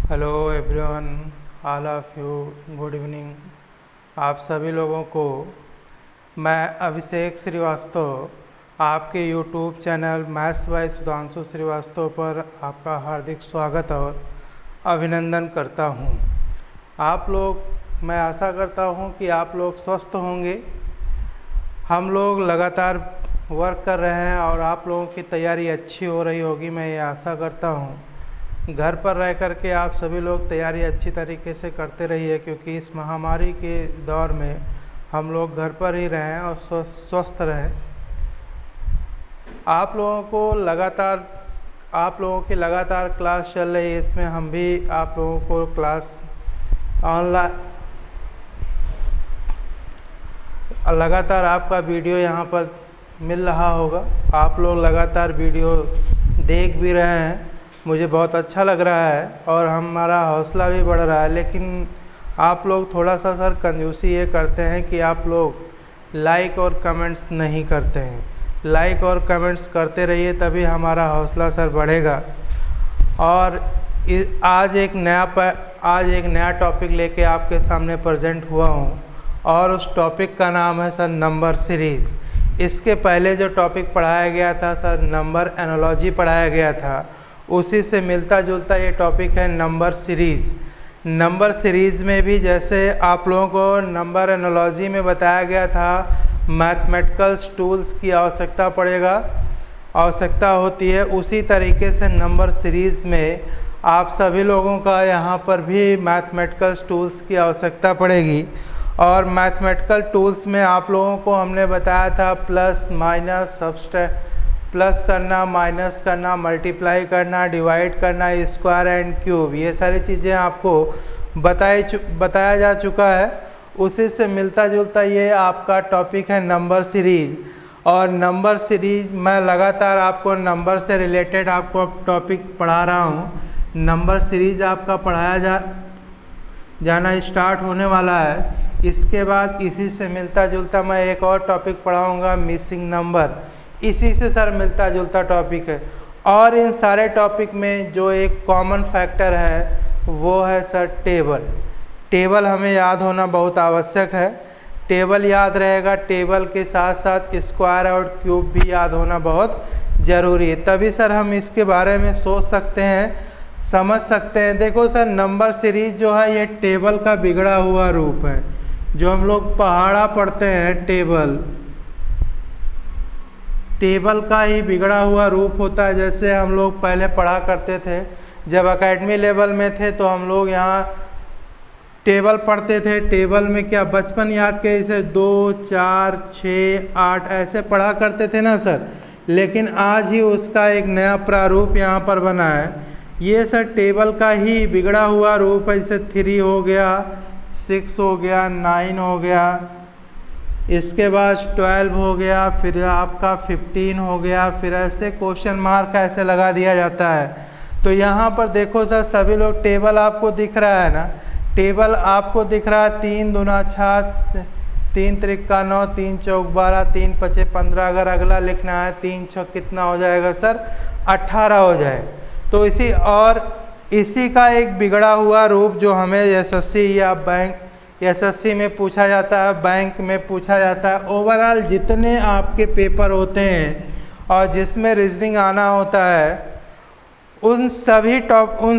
Hello everyone, all of you, good evening. आप सभी लोगों को मैं अभिषेक श्रीवास्तव आपके YouTube channel maths by Sudhanshu Srivastava पर आपका हार्दिक स्वागत और अभिनंदन करता हूं। आप लोग, मैं आशा करता हूं कि आप लोग स्वस्थ होंगे। हम लोग लगातार वर्क कर रहे हैं और आप लोगों की तैयारी अच्छी हो रही होगी, मैं ये आशा करता हूँ। घर पर रह कर के आप सभी लोग तैयारी अच्छी तरीके से करते रहिए, क्योंकि इस महामारी के दौर में हम लोग घर पर ही रहें और स्वस्थ रहें। आप लोगों की लगातार क्लास चल रही है, इसमें हम भी आप लोगों को क्लास ऑनलाइन लगातार आपका वीडियो यहाँ पर मिल रहा होगा। आप लोग लगातार वीडियो देख भी रहे हैं, मुझे बहुत अच्छा लग रहा है और हमारा हौसला भी बढ़ रहा है। लेकिन आप लोग थोड़ा सा सर कंजूसी ये करते हैं कि आप लोग लाइक और कमेंट्स नहीं करते हैं। लाइक और कमेंट्स करते रहिए, तभी हमारा हौसला सर बढ़ेगा। और आज एक नया टॉपिक लेके आपके सामने प्रेजेंट हुआ हूँ और उस टॉपिक का नाम है सर नंबर सीरीज़। इसके पहले जो टॉपिक पढ़ाया गया था सर नंबर एनालॉजी पढ़ाया गया था, उसी से मिलता जुलता ये टॉपिक है नंबर सीरीज़। नंबर सीरीज़ में भी जैसे आप लोगों को नंबर एनालॉजी में बताया गया था, मैथमेटिकल टूल्स की आवश्यकता होती है, उसी तरीके से नंबर सीरीज़ में आप सभी लोगों का यहाँ पर भी मैथमेटिकल टूल्स की आवश्यकता पड़ेगी। और मैथमेटिकल टूल्स में आप लोगों को हमने बताया था प्लस माइनस प्लस करना, माइनस करना, मल्टीप्लाई करना, डिवाइड करना, स्क्वायर एंड क्यूब, ये सारी चीज़ें आपको बताया जा चुका है। उसी से मिलता जुलता ये आपका टॉपिक है नंबर सीरीज़। और नंबर सीरीज़ मैं लगातार आपको नंबर से रिलेटेड आपको टॉपिक पढ़ा रहा हूँ। नंबर सीरीज़ आपका पढ़ाया जाना स्टार्ट होने वाला है। इसके बाद इसी से मिलता जुलता मैं एक और टॉपिक पढ़ाऊँगा, मिसिंग नंबर। इसी से सर मिलता जुलता टॉपिक है। और इन सारे टॉपिक में जो एक कॉमन फैक्टर है वो है सर टेबल। टेबल हमें याद होना बहुत आवश्यक है। टेबल याद रहेगा, टेबल के साथ साथ स्क्वायर और क्यूब भी याद होना बहुत ज़रूरी है, तभी सर हम इसके बारे में सोच सकते हैं, समझ सकते हैं। देखो सर, नंबर सीरीज जो है ये टेबल का बिगड़ा हुआ रूप है। जो हम लोग पहाड़ा पढ़ते हैं, टेबल का ही बिगड़ा हुआ रूप होता है। जैसे हम लोग पहले पढ़ा करते थे, जब एकेडमी लेवल में थे तो हम लोग यहाँ टेबल पढ़ते थे। टेबल में क्या बचपन याद के जैसे 2, 4, 6, 8 ऐसे पढ़ा करते थे ना सर। लेकिन आज ही उसका एक नया प्रारूप यहाँ पर बना है। ये सर टेबल का ही बिगड़ा हुआ रूप है। जैसे 3 हो गया, 6 हो गया, 9 हो गया, इसके बाद 12 हो गया, फिर आपका 15 हो गया, फिर ऐसे क्वेश्चन मार्क ऐसे लगा दिया जाता है। तो यहाँ पर देखो सर, सभी लोग टेबल आपको दिख रहा है ना, टेबल आपको दिख रहा है। 3 दूना 6, 3 त्रिका 9, 3 चौक 12, 3 पचे 15। अगर अगला लिखना है 3 छः कितना हो जाएगा सर, 18 हो जाए। तो इसी का एक बिगड़ा हुआ रूप जो हमें एसएससी या एसएससी में पूछा जाता है, बैंक में पूछा जाता है। ओवरऑल जितने आपके पेपर होते हैं और जिसमें रीजनिंग आना होता है, उन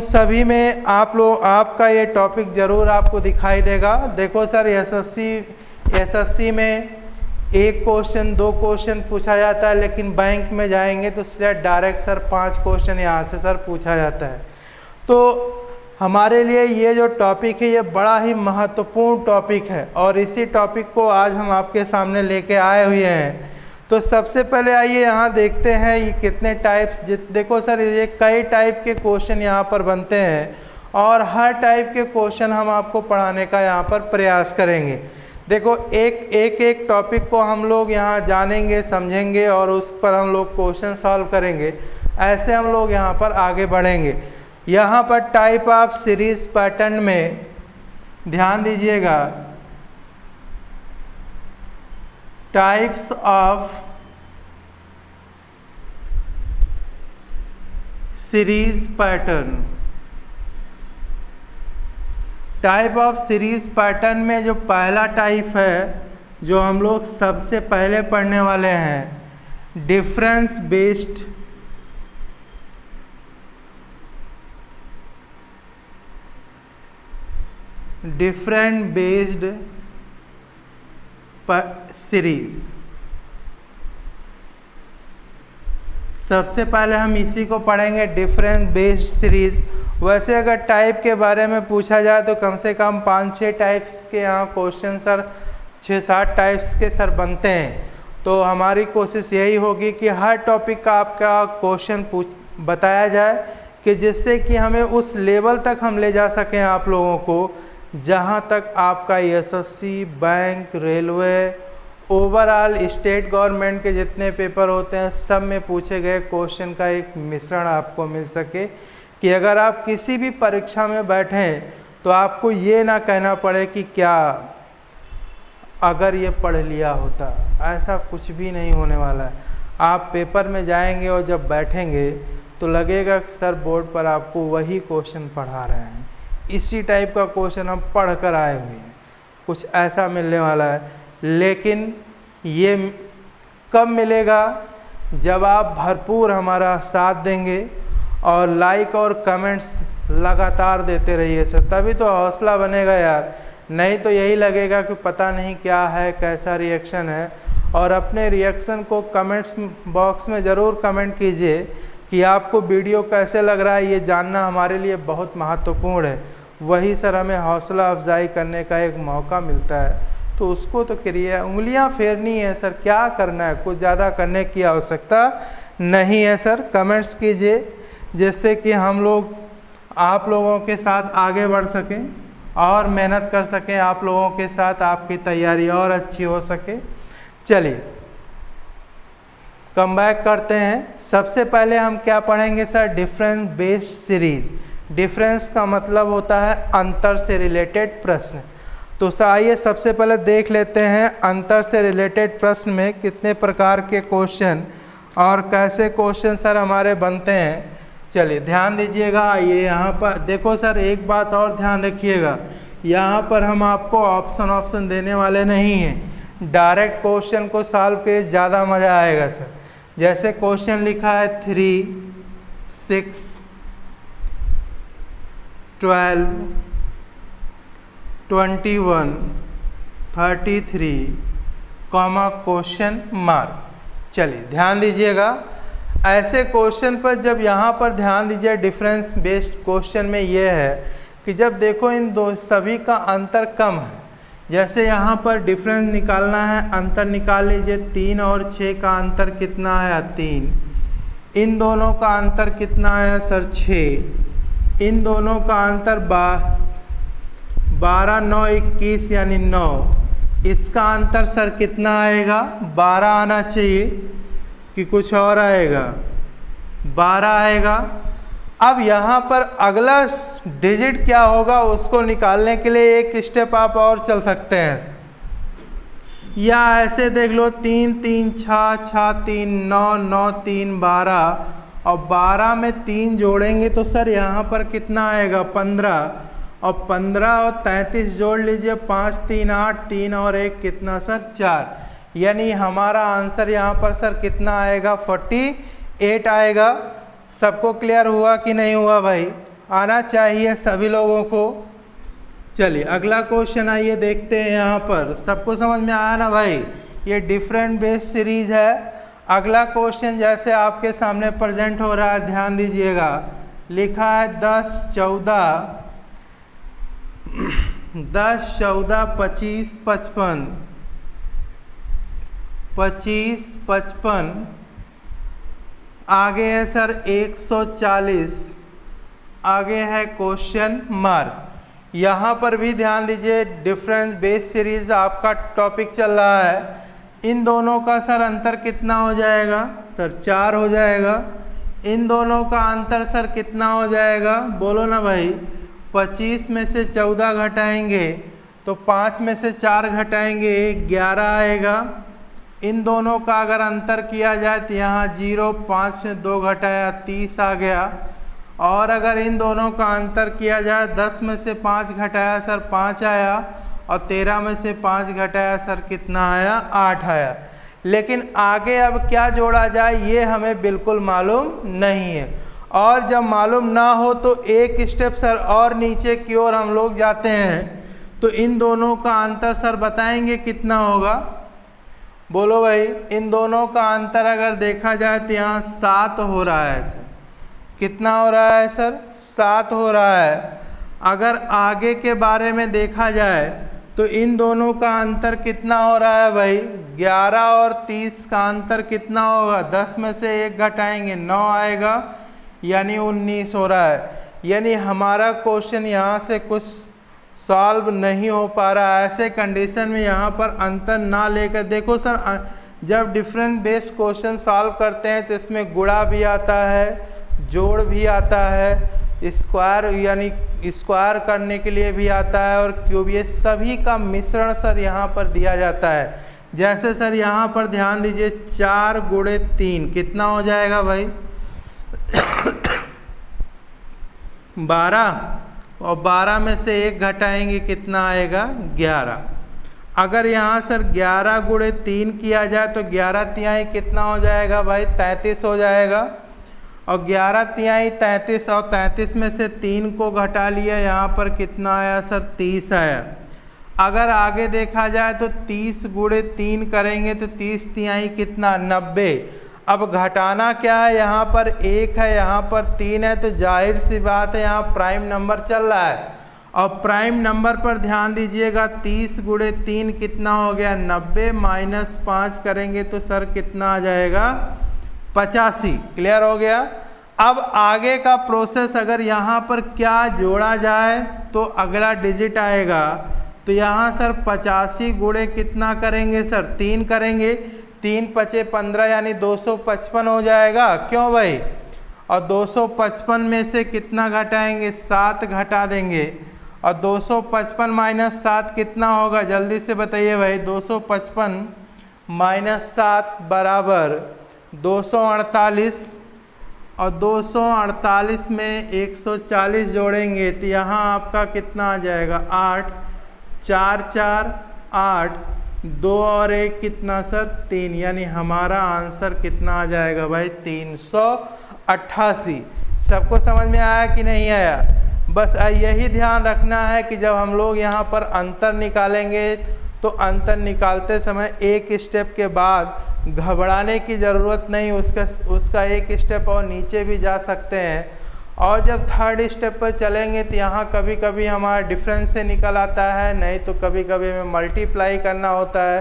सभी में आपका ये टॉपिक ज़रूर आपको दिखाई देगा। देखो सर, एसएससी में 1 क्वेश्चन 2 क्वेश्चन पूछा जाता है, लेकिन बैंक में जाएंगे तो डायरेक्ट सर 5 क्वेश्चन यहाँ से सर पूछा जाता है। तो हमारे लिए ये जो टॉपिक है ये बड़ा ही महत्वपूर्ण टॉपिक है और इसी टॉपिक को आज हम आपके सामने लेके आए हुए हैं। तो सबसे पहले आइए यहाँ देखते हैं ये कितने टाइप्स। देखो सर, ये कई टाइप के क्वेश्चन यहाँ पर बनते हैं और हर टाइप के क्वेश्चन हम आपको पढ़ाने का यहाँ पर प्रयास करेंगे। देखो, एक टॉपिक को हम लोग यहाँ जानेंगे, समझेंगे और उस पर हम लोग क्वेश्चन सॉल्व करेंगे। ऐसे हम लोग यहाँ पर आगे बढ़ेंगे। यहाँ पर टाइप ऑफ सीरीज पैटर्न में ध्यान दीजिएगा, types of series pattern. Type of series pattern में जो पहला टाइप है जो हम लोग सबसे पहले पढ़ने वाले हैं, डिफरेंस बेस्ड सीरीज। सबसे पहले हम इसी को पढ़ेंगे, डिफरेंस बेस्ड सीरीज। वैसे अगर टाइप के बारे में पूछा जाए तो कम से कम 5-6 टाइप्स के यहाँ क्वेश्चन सर 6-7 टाइप्स के सर बनते हैं। तो हमारी कोशिश यही होगी कि हर टॉपिक का आपका क्वेश्चन बताया जाए कि जिससे कि हमें उस लेवल तक हम ले जा सकें आप लोगों को जहाँ तक आपका SSC, bank, railway, overall state government के जितने पेपर होते हैं सब में पूछे गए क्वेश्चन का एक मिश्रण आपको मिल सके कि अगर आप किसी भी परीक्षा में बैठें तो आपको ये ना कहना पड़े कि क्या अगर ये पढ़ लिया होता। ऐसा कुछ भी नहीं होने वाला है। आप पेपर में जाएंगे और जब बैठेंगे तो लगेगा कि सर बोर्ड पर आपको वही क्वेश्चन पढ़ा रहे हैं, इसी टाइप का क्वेश्चन हम पढ़ कर आए हुए हैं, कुछ ऐसा मिलने वाला है। लेकिन ये कब मिलेगा? जब आप भरपूर हमारा साथ देंगे और लाइक और कमेंट्स लगातार देते रहिए सर, तभी तो हौसला बनेगा यार। नहीं तो यही लगेगा कि पता नहीं क्या है, कैसा रिएक्शन है। और अपने रिएक्शन को कमेंट्स बॉक्स में ज़रूर कमेंट कीजिए कि आपको वीडियो कैसे लग रहा है। ये जानना हमारे लिए बहुत महत्वपूर्ण है। वही सर हमें हौसला अफजाई करने का एक मौका मिलता है, तो उसको तो करिए। उंगलियां फेरनी है सर, क्या करना है, कुछ ज़्यादा करने की आवश्यकता नहीं है सर। कमेंट्स कीजिए जिससे कि हम लोग आप लोगों के साथ आगे बढ़ सकें और मेहनत कर सकें, आप लोगों के साथ आपकी तैयारी और अच्छी हो सके। चलिए कम बैक करते हैं। सबसे पहले हम क्या पढ़ेंगे sir? Difference based series. Difference का मतलब होता है अंतर से रिलेटेड प्रश्न। तो आइए सबसे पहले देख लेते हैं अंतर से रिलेटेड प्रश्न में कितने प्रकार के क्वेश्चन और कैसे क्वेश्चन सर हमारे बनते हैं। चलिए ध्यान दीजिएगा। ये यहाँ पर देखो सर, एक बात और ध्यान रखिएगा, यहाँ पर हम आपको ऑप्शन देने वाले नहीं हैं। डायरेक्ट क्वेश्चन को सॉल्व के ज़्यादा मज़ा आएगा सर। जैसे क्वेश्चन लिखा है 3, 6, 12, 21, 33, क्वेश्चन मार्क। चलिए ध्यान दीजिएगा। ऐसे क्वेश्चन पर जब यहाँ पर ध्यान दीजिए, डिफरेंस बेस्ड क्वेश्चन में ये है कि जब देखो इन दो सभी का अंतर कम है। जैसे यहाँ पर डिफरेंस निकालना है, अंतर निकाल लीजिए। 3 और 6 का अंतर कितना है? 3। इन दोनों का अंतर कितना है सर? 6। इन दोनों का अंतर 12, 9, 21 यानी 9। इसका अंतर सर कितना आएगा? 12 आना चाहिए कि कुछ और आएगा? 12 आएगा। अब यहाँ पर अगला डिजिट क्या होगा उसको निकालने के लिए एक स्टेप आप और चल सकते हैं, या ऐसे देख लो 3, 3, 6, 6, 3, 9, 9, 3, 12 और 12 में 3 जोड़ेंगे तो सर यहाँ पर कितना आएगा? 15। और 15 और 33 जोड़ लीजिए, 5, 3, 8, 3 और 1 कितना सर? 4। यानी हमारा आंसर यहाँ पर सर कितना आएगा? 48 आएगा। सबको क्लियर हुआ कि नहीं हुआ भाई? आना चाहिए सभी लोगों को। चलिए अगला क्वेश्चन आइए देखते हैं। यहाँ पर सबको समझ में आया ना भाई? ये डिफरेंट बेस्ड सीरीज है। अगला क्वेश्चन जैसे आपके सामने प्रेजेंट हो रहा है, ध्यान दीजिएगा। लिखा है 10, 14, 25, 55, 25, 55, आगे है सर 140, आगे है क्वेश्चन मार्क। यहाँ पर भी ध्यान दीजिए, डिफरेंट बेस सीरीज आपका टॉपिक चल रहा है। इन दोनों का सर अंतर कितना हो जाएगा? सर 4 हो जाएगा। इन दोनों का अंतर सर कितना हो जाएगा? बोलो ना भाई। 25 में से 14 घटाएंगे तो 5 में से 4 घटाएंगे 11 आएगा। इन दोनों का अगर अंतर किया जाए तो यहाँ 0, 5 में 2 घटाया 30 आ गया। और अगर इन दोनों का अंतर किया जाए, 10 में से 5 घटाया सर 5 आया, और 13 में से 5 घटाया सर कितना आया, 8 आया। लेकिन आगे अब क्या जोड़ा जाए ये हमें बिल्कुल मालूम नहीं है। और जब मालूम ना हो तो एक स्टेप सर और नीचे की ओर हम लोग जाते हैं, तो इन दोनों का अंतर सर बताएंगे कितना होगा, बोलो भाई। इन दोनों का अंतर अगर देखा जाए तो यहाँ 7 हो रहा है सर। कितना हो रहा है सर, 7 हो रहा है। अगर आगे के बारे में देखा जाए तो इन दोनों का अंतर कितना हो रहा है भाई, 11 और 30 का अंतर कितना होगा, 10 में से 1 घटाएंगे 9 आएगा, यानी 19 हो रहा है। यानी हमारा क्वेश्चन यहाँ से कुछ सॉल्व नहीं हो पा रहा है। ऐसे कंडीशन में यहाँ पर अंतर ना लेकर, देखो सर जब डिफरेंट बेस्ड क्वेश्चन सॉल्व करते हैं तो इसमें गुणा भी आता है, जोड़ भी आता है, स्क्वायर यानी स्क्वायर करने के लिए भी आता है, और क्यूब, ये सभी का मिश्रण सर यहाँ पर दिया जाता है। जैसे सर यहाँ पर ध्यान दीजिए, 4 गुणे 3 कितना हो जाएगा भाई 12, और 12 में से 1 घटाएंगे कितना आएगा 11। अगर यहाँ सर 11 गुणे 3 किया जाए तो 11 तिहाई कितना हो जाएगा भाई 33 हो जाएगा, और 11 तिहाई 33, और 33 में से 3 को घटा लिया, यहाँ पर कितना आया सर 30 आया। अगर आगे देखा जाए तो 30 गुणे 3 करेंगे तो 30 तिहाई कितना 90। अब घटाना क्या है, यहाँ पर 1 है, यहाँ पर 3 है, तो जाहिर सी बात है यहाँ प्राइम नंबर चल रहा है। और प्राइम नंबर पर ध्यान दीजिएगा, 30 गुणे 3 कितना हो गया 90, माइनस 5 करेंगे तो सर कितना आ जाएगा 85। क्लियर हो गया। अब आगे का प्रोसेस, अगर यहाँ पर क्या जोड़ा जाए तो अगला डिजिट आएगा, तो यहाँ सर 85 गुणे कितना करेंगे सर 3 करेंगे, 3 पचे 15 यानी 255 हो जाएगा। क्यों भाई, और 255 में से कितना घटाएंगे 7 घटा देंगे, और 255 माइनस 7 कितना होगा, जल्दी से बताइए भाई। 255 माइनस 7 बराबर 248, और 248 में 140 जोड़ेंगे तो यहाँ आपका कितना आ जाएगा 8, 4 4 8, 2 और 1 कितना सर 3, यानी हमारा आंसर कितना आ जाएगा भाई 388। सबको समझ में आया कि नहीं आया। बस यही ध्यान रखना है कि जब हम लोग यहाँ पर अंतर निकालेंगे तो अंतर निकालते समय एक स्टेप के बाद घबराने की ज़रूरत नहीं, उसका एक स्टेप और नीचे भी जा सकते हैं। और जब थर्ड स्टेप पर चलेंगे तो यहाँ कभी कभी हमारा डिफरेंस से निकल आता है, नहीं तो कभी कभी हमें मल्टीप्लाई करना होता है,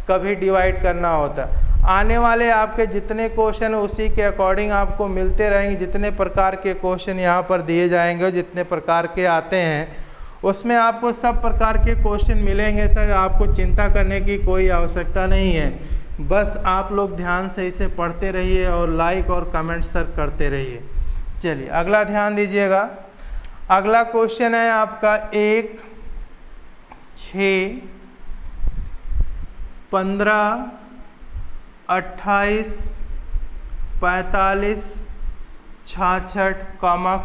कभी डिवाइड करना होता है। आने वाले आपके जितने क्वेश्चन उसी के अकॉर्डिंग आपको मिलते रहेंगे। जितने प्रकार के क्वेश्चन यहाँ पर दिए जाएंगे और जितने प्रकार के आते हैं उसमें आपको सब प्रकार के क्वेश्चन मिलेंगे सर। आपको चिंता करने की कोई आवश्यकता नहीं है, बस आप लोग ध्यान से इसे पढ़ते रहिए और लाइक और कमेंट सर करते रहिए। चलिए अगला ध्यान दीजिएगा। अगला क्वेश्चन है आपका 1, 6, 15, 28, 45, 66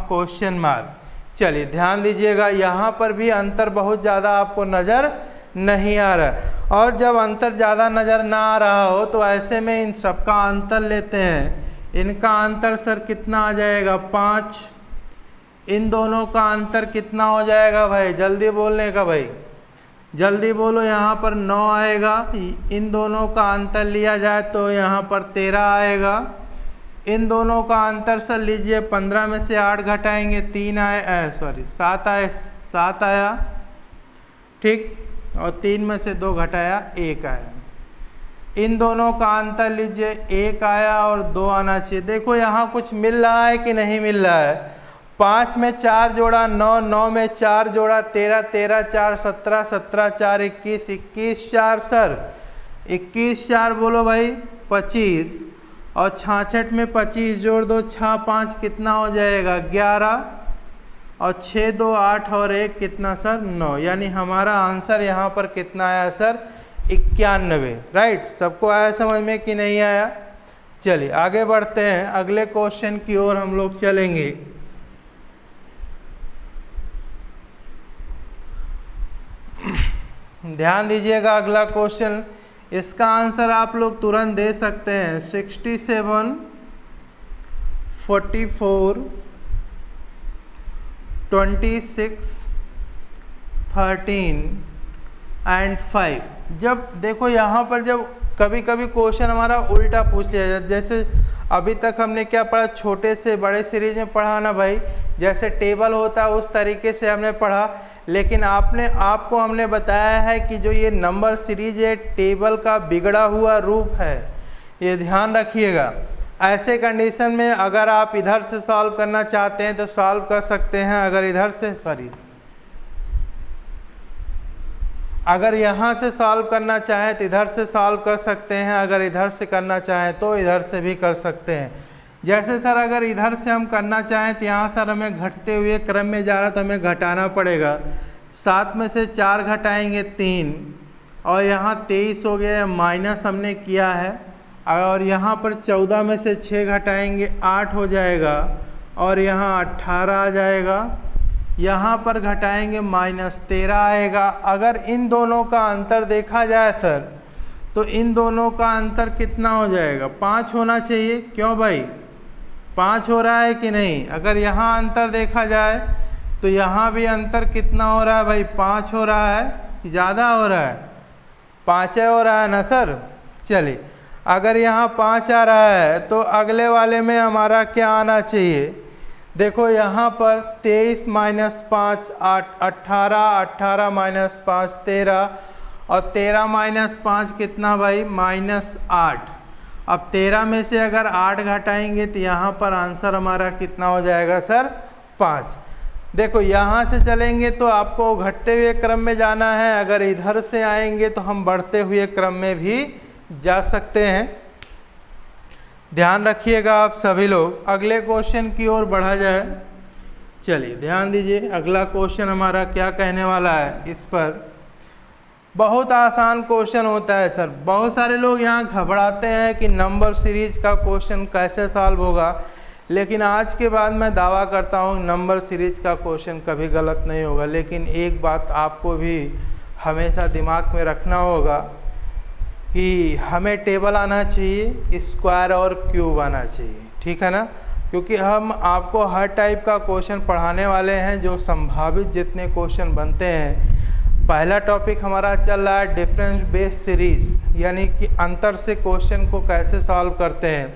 क्वेश्चन मार्क। चलिए ध्यान दीजिएगा, यहाँ पर भी अंतर बहुत ज़्यादा आपको नज़र नहीं आ रहा है। और जब अंतर ज़्यादा नज़र ना आ रहा हो तो ऐसे में इन सबका अंतर लेते हैं। इनका अंतर सर कितना आ जाएगा 5, इन दोनों का अंतर कितना हो जाएगा भाई, जल्दी बोलने का भाई, जल्दी बोलो। यहाँ पर 9 आएगा, इन दोनों का अंतर लिया जाए तो यहाँ पर 13 आएगा। इन दोनों का अंतर सर लीजिए, 15 में से 8 घटाएंगे 3 7 आया, ठीक, और 3 में से 2 घटाया 1 आया। इन दोनों का अंतर लीजिए, 1 आया और 2 आना चाहिए। देखो यहाँ कुछ मिल रहा है कि नहीं मिल रहा है। 5 में 4 जोड़ा 9, 9 में 4 जोड़ा 13, 13 4 17, 17 4 21, 21 4 सर 21 4 बोलो भाई 25, और 66 में 25 जोड़ दो, 6 5 कितना हो जाएगा 11, और 6 2 8 और 1 कितना सर 9, यानी हमारा आंसर यहाँ पर कितना आया सर 91। राइट, सबको आया समझ में कि नहीं आया। चलिए आगे बढ़ते हैं, अगले क्वेश्चन की ओर हम लोग चलेंगे। ध्यान दीजिएगा अगला क्वेश्चन, इसका आंसर आप लोग तुरंत दे सकते हैं। 67, 44, 26, 13 एंड 5। जब देखो यहाँ पर जब कभी कभी क्वेश्चन हमारा उल्टा पूछ लिया जाता है, जैसे अभी तक हमने क्या पढ़ा, छोटे से बड़े सीरीज में पढ़ा ना भाई, जैसे टेबल होता है उस तरीके से हमने पढ़ा। लेकिन आपको हमने बताया है कि जो ये नंबर सीरीज है टेबल का बिगड़ा हुआ रूप है, ये ध्यान रखिएगा। ऐसे कंडीशन में अगर आप इधर से सॉल्व करना चाहते हैं तो सॉल्व कर सकते हैं, अगर यहाँ से सॉल्व करना चाहें तो इधर से सॉल्व कर सकते हैं, अगर इधर से करना चाहें तो इधर से भी कर सकते हैं। जैसे सर अगर इधर से हम करना चाहें तो यहाँ सर हमें घटते हुए क्रम में जा रहा तो हमें घटाना पड़ेगा। 7 में से 4 घटाएंगे 3, और यहाँ 23 हो गया, माइनस हमने किया है। और यहाँ पर 14 में से 6 घटाएंगे 8 हो जाएगा, और यहाँ 18 आ जाएगा। यहाँ पर घटाएंगे -13 आएगा। अगर इन दोनों का अंतर देखा जाए सर तो इन दोनों का अंतर कितना हो जाएगा, 5 होना चाहिए। क्यों भाई, 5 हो रहा है कि नहीं? अगर यहाँ अंतर देखा जाए तो यहाँ भी अंतर कितना हो रहा है भाई, 5 हो रहा है कि ज़्यादा हो रहा है? 5 हो रहा है ना सर। चलिए, अगर यहाँ 5 आ रहा है तो अगले वाले में हमारा क्या आना चाहिए? देखो यहाँ पर 23 - 5 8, 18, 18 - 5 13, और 13 - 5 कितना भाई, -8। अब 13 में से अगर 8 घटाएंगे तो यहाँ पर आंसर हमारा कितना हो जाएगा सर, 5। देखो यहाँ से चलेंगे तो आपको घटते हुए क्रम में जाना है, अगर इधर से आएंगे तो हम बढ़ते हुए क्रम में भी जा सकते हैं। ध्यान रखिएगा आप सभी लोग। अगले क्वेश्चन की ओर बढ़ा जाए। चलिए ध्यान दीजिए, अगला क्वेश्चन हमारा क्या कहने वाला है। इस पर बहुत आसान क्वेश्चन होता है सर। बहुत सारे लोग यहाँ घबराते हैं कि नंबर सीरीज का क्वेश्चन कैसे सॉल्व होगा, लेकिन आज के बाद मैं दावा करता हूँ नंबर सीरीज का क्वेश्चन कभी गलत नहीं होगा। लेकिन एक बात आपको भी हमेशा दिमाग में रखना होगा कि हमें टेबल आना चाहिए, स्क्वायर और क्यूब आना चाहिए, ठीक है ना? क्योंकि हम आपको हर टाइप का क्वेश्चन पढ़ाने वाले हैं, जो संभावित जितने क्वेश्चन बनते हैं। पहला टॉपिक हमारा चल रहा है डिफरेंस बेस्ड सीरीज, यानी कि अंतर से क्वेश्चन को कैसे सॉल्व करते हैं।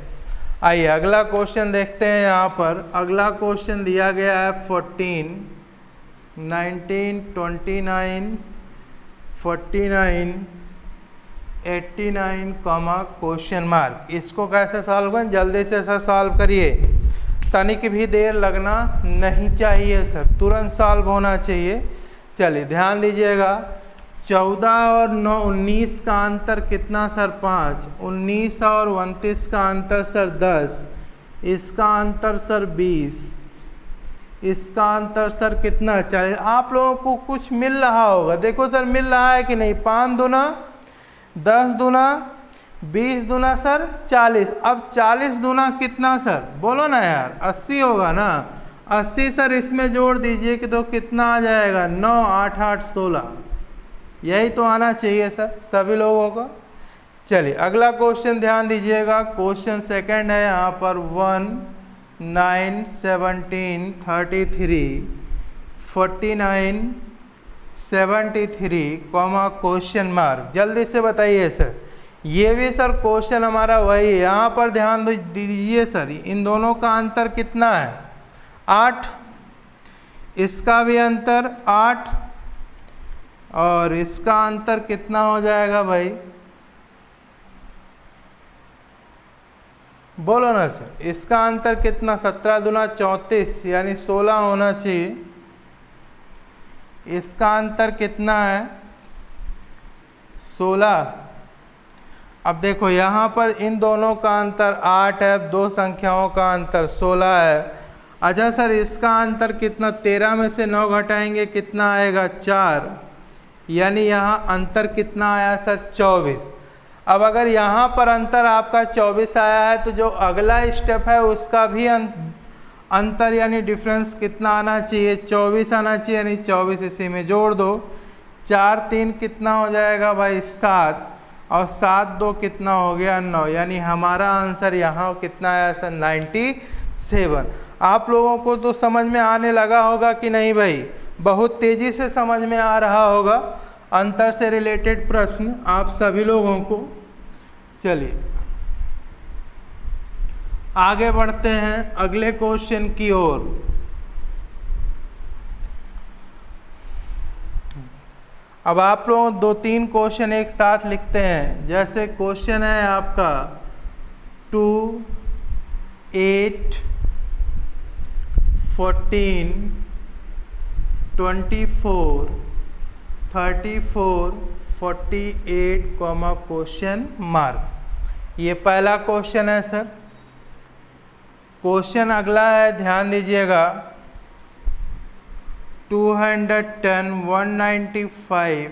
आइए अगला क्वेश्चन देखते हैं। यहाँ पर अगला क्वेश्चन दिया गया है 14, 19, 29, 49, 89, क्वेश्चन मार्क। इसको कैसे सॉल्व करें, जल्दी से सर सॉल्व करिए, तनिक भी देर लगना नहीं चाहिए सर, तुरंत सॉल्व होना चाहिए। चलिए ध्यान दीजिएगा, 14 और 9 19 का अंतर कितना सर, 5। 19 और 29 का अंतर सर 10। इसका अंतर सर 20। इसका अंतर सर कितना, 40। आप लोगों को कुछ मिल रहा होगा, देखो सर मिल रहा है कि नहीं। 5 दूना 10 दूना 20 दूना सर 40। अब 40 दूना कितना सर, बोलो ना यार, 80 होगा ना। 80 सर इसमें जोड़ दीजिए कि तो कितना आ जाएगा, 9 8 8 16। यही तो आना चाहिए सर सभी लोगों का। चलिए अगला क्वेश्चन ध्यान दीजिएगा। क्वेश्चन सेकंड है यहाँ पर 1 9 17 33 49 73, क्वेश्चन मार्क। जल्दी से बताइए सर, ये भी सर क्वेश्चन हमारा वही है। यहाँ पर ध्यान दीजिए सर, इन दोनों का अंतर कितना है, 8। इसका भी अंतर 8, और इसका अंतर कितना हो जाएगा भाई, बोलो ना सर। इसका अंतर कितना, 17 दूना 34 यानी 16 होना चाहिए। इसका अंतर कितना है, 16। अब देखो यहाँ पर इन दोनों का अंतर 8 है, दो संख्याओं का अंतर 16 है। अच्छा सर इसका अंतर कितना, 13 में से 9 घटाएंगे कितना आएगा, 4, यानी यहाँ अंतर कितना आया सर, 24। अब अगर यहाँ पर अंतर आपका 24 आया है तो जो अगला स्टेप है उसका भी अंतर यानी डिफरेंस कितना आना चाहिए, 24 आना चाहिए, यानी 24 इसी में जोड़ दो। 4 3 कितना हो जाएगा भाई 7, और 7 2 कितना हो गया 9, यानी हमारा आंसर यहाँ कितना आया सर 97। आप लोगों को तो समझ में आने लगा होगा कि नहीं भाई, बहुत तेजी से समझ में आ रहा होगा अंतर से रिलेटेड प्रश्न आप सभी लोगों को। चलिए आगे बढ़ते हैं अगले क्वेश्चन की ओर। अब आप लोग 2-3 क्वेश्चन एक साथ लिखते हैं। जैसे क्वेश्चन है आपका 2 8 14 24 34 48 कॉमा क्वेश्चन मार्क। ये पहला क्वेश्चन है सर। क्वेश्चन अगला है, ध्यान दीजिएगा, 210 195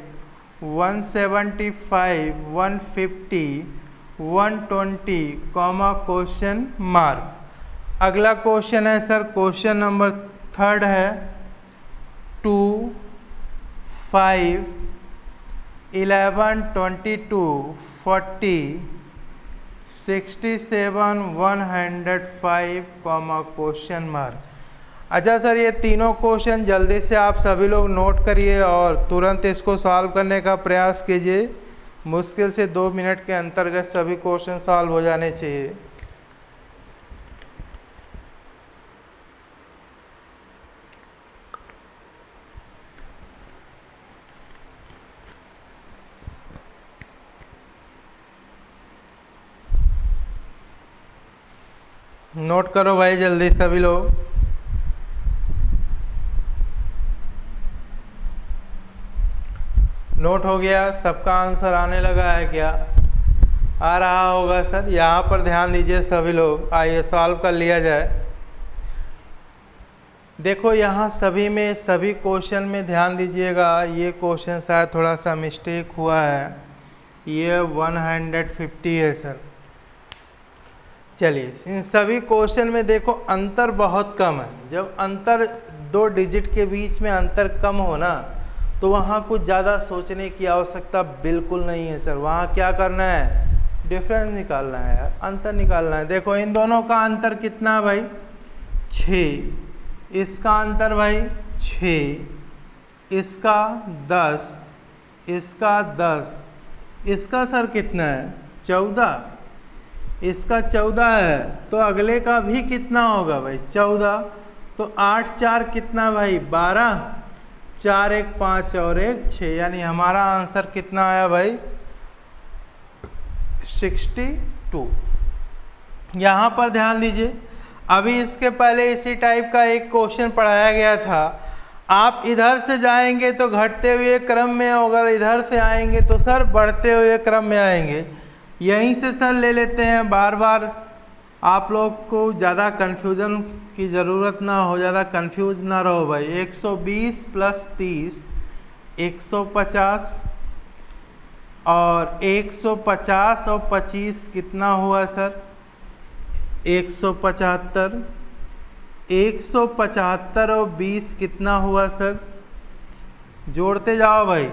175 150 120 कॉमा क्वेश्चन मार्क। अगला क्वेश्चन है सर, क्वेश्चन नंबर 3 है 2 5 11 22 40 67 105 कॉमा क्वेश्चन मार्क। अच्छा सर, ये तीनों क्वेश्चन जल्दी से आप सभी लोग नोट करिए और तुरंत इसको सॉल्व करने का प्रयास कीजिए। मुश्किल से 2 मिनट के अंतर्गत सभी क्वेश्चन सॉल्व हो जाने चाहिए। नोट करो भाई जल्दी सभी लोग। नोट हो गया? सबका आंसर आने लगा है क्या? आ रहा होगा सर। यहाँ पर ध्यान दीजिए सभी लोग। आइए सॉल्व कर लिया जाए। देखो यहाँ सभी में, सभी क्वेश्चन में ध्यान दीजिएगा। ये क्वेश्चन शायद थोड़ा सा मिस्टेक हुआ है, ये 150 है सर। चलिए, इन सभी क्वेश्चन में देखो अंतर बहुत कम है। जब अंतर 2 डिजिट के बीच में अंतर कम हो ना, तो वहाँ कुछ ज़्यादा सोचने की आवश्यकता बिल्कुल नहीं है सर। वहाँ क्या करना है, डिफरेंस निकालना है यार, अंतर निकालना है। देखो इन दोनों का अंतर कितना है भाई, 6। इसका अंतर भाई 6, इसका 10, इसका 10, इसका सर कितना है 14, इसका 14 है, तो अगले का भी कितना होगा भाई 14। तो 8 4 कितना भाई 12, 4 1 5 और 1 6, यानी हमारा आंसर कितना आया भाई 62। यहाँ पर ध्यान दीजिए, अभी इसके पहले इसी टाइप का एक क्वेश्चन पढ़ाया गया था। आप इधर से जाएंगे तो घटते हुए क्रम में, अगर इधर से आएंगे तो सर बढ़ते हुए क्रम में आएंगे। यहीं से सर ले लेते हैं, बार बार आप लोग को ज़्यादा कन्फ्यूज़न की ज़रूरत ना हो, ज़्यादा कन्फ्यूज ना रहो भाई। 120 + 30 150, और 150 और 25 कितना हुआ सर 175, 175 और 20 कितना हुआ सर, जोड़ते जाओ भाई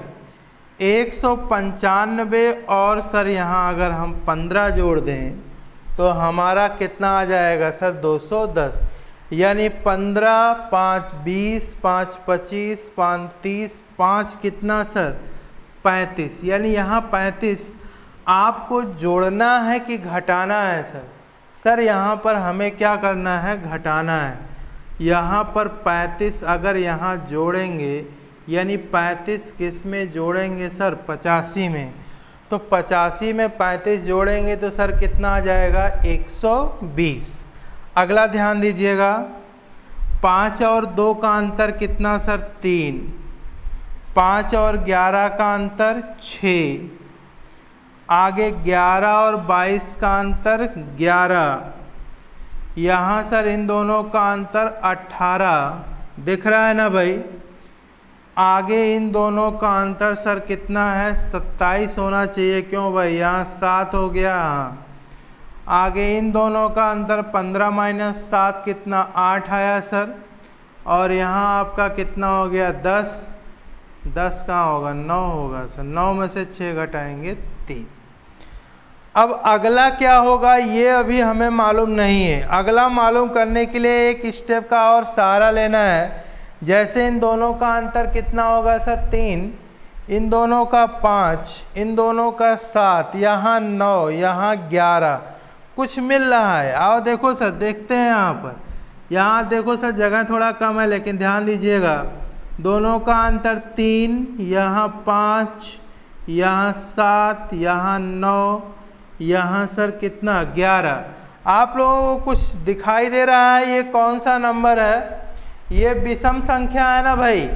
195, और सर यहाँ अगर हम 15 जोड़ दें तो हमारा कितना आ जाएगा सर 210। यानी 15 5 20 5 25 5 30, 5 कितना सर 35, यानी यहाँ 35 आपको जोड़ना है कि घटाना है सर। सर यहाँ पर हमें क्या करना है, घटाना है। यहाँ पर 35 अगर यहाँ जोड़ेंगे, यानी 35 किस में जोड़ेंगे सर 85 में, तो 85 में 35 जोड़ेंगे तो सर कितना आ जाएगा 120। अगला ध्यान दीजिएगा, 5 और 2 का अंतर कितना सर 3, 5 और 11 का अंतर 6, आगे 11 और 22 का अंतर 11, यहाँ सर इन दोनों का अंतर 18 दिख रहा है ना भाई। आगे इन दोनों का अंतर सर कितना है 27 होना चाहिए, क्यों भाई यहाँ 7 हो गया। हाँ, आगे इन दोनों का अंतर 15 - 7 कितना 8 आया सर, और यहाँ आपका कितना हो गया 10, 10 कहाँ होगा, 9 होगा सर। 9 में से 6 घटाएंगे 3। अब अगला क्या होगा ये अभी हमें मालूम नहीं है। अगला मालूम करने के लिए एक स्टेप का और सहारा लेना है। जैसे इन दोनों का अंतर कितना होगा सर 3, इन दोनों का 5, इन दोनों का 7, यहाँ 9, यहाँ 11, कुछ मिल रहा है। आओ देखो सर, देखते हैं यहाँ देखो सर, जगह थोड़ा कम है लेकिन ध्यान दीजिएगा। दोनों का अंतर 3, यहाँ 5, यहाँ 7, यहाँ 9, यहाँ सर कितना 11। आप लोगों को कुछ दिखाई दे रहा है ये कौन सा नंबर है? ये विषम संख्या है ना भाई।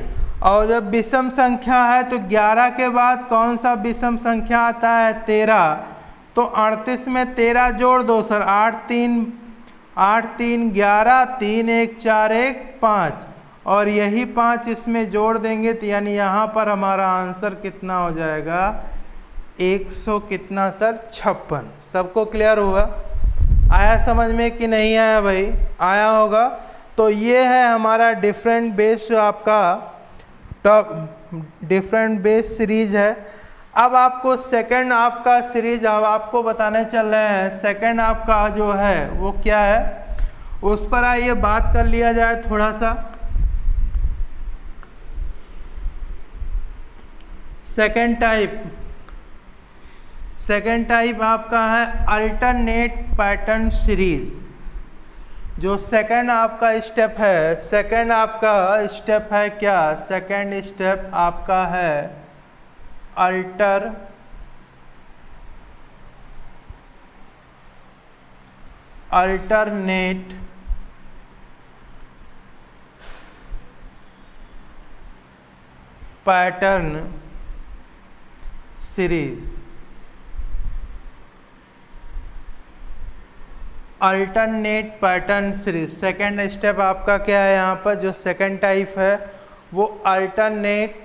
और जब विषम संख्या है तो 11 के बाद कौन सा विषम संख्या आता है? 13। तो 38 में 13 जोड़ दो सर, 8 3 11, 3 1 4 1 5, और यही 5 इसमें जोड़ देंगे तो यानी यहाँ पर हमारा आंसर कितना हो जाएगा? 100 कितना सर? 56। सबको क्लियर हुआ? आया समझ में कि नहीं आया भाई? आया होगा। तो ये है हमारा डिफरेंट बेस, जो आपका टॉप डिफरेंट बेस सीरीज है। अब आपको सेकंड आपका सीरीज अब आपको बताने चल रहे हैं। सेकंड आपका जो है वो क्या है, उस पर आइए बात कर लिया जाए थोड़ा सा। सेकंड टाइप आपका है अल्टरनेट पैटर्न सीरीज। जो सेकंड आपका स्टेप है, सेकंड आपका स्टेप है क्या? सेकंड स्टेप आपका है alternate pattern series. Alternate pattern series second step आपका क्या है? यहाँ पर जो सेकंड टाइप है वो अल्टरनेट